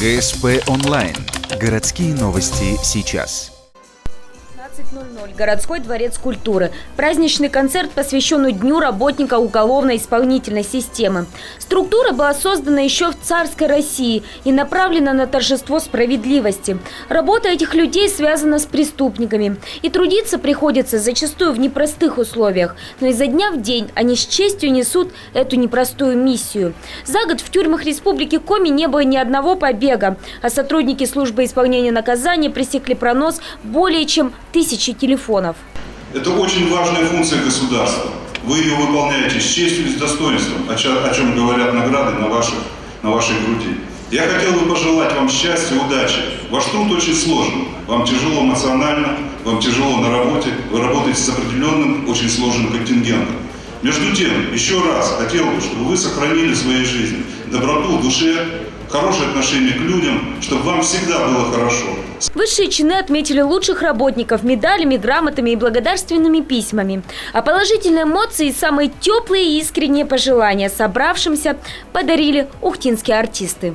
ГСП онлайн. Городские новости сейчас. 15:00. Городской дворец культуры. Праздничный концерт, посвященный Дню работника уголовно-исполнительной системы. Структура была создана еще в царской России и направлена на торжество справедливости. Работа этих людей связана с преступниками. И трудиться приходится зачастую в непростых условиях. Но изо дня в день они с честью несут эту непростую миссию. За год в тюрьмах Республики Коми не было ни одного побега. А сотрудники службы исполнения наказания пресекли пронос более чем 1000 телефонов. Это очень важная функция государства. Вы ее выполняете с честью и с достоинством, о чем говорят награды на вашей груди. Я хотел бы пожелать вам счастья, удачи. Ваш труд очень сложен. Вам тяжело эмоционально, вам тяжело на работе. Вы работаете с определенным, очень сложным контингентом. Между тем, еще раз хотел бы, чтобы вы сохранили в своей жизни доброту в душе, хорошее отношение к людям, чтобы вам всегда было хорошо. Высшие чины отметили лучших работников медалями, грамотами и благодарственными письмами. А положительные эмоции и самые теплые и искренние пожелания собравшимся подарили ухтинские артисты.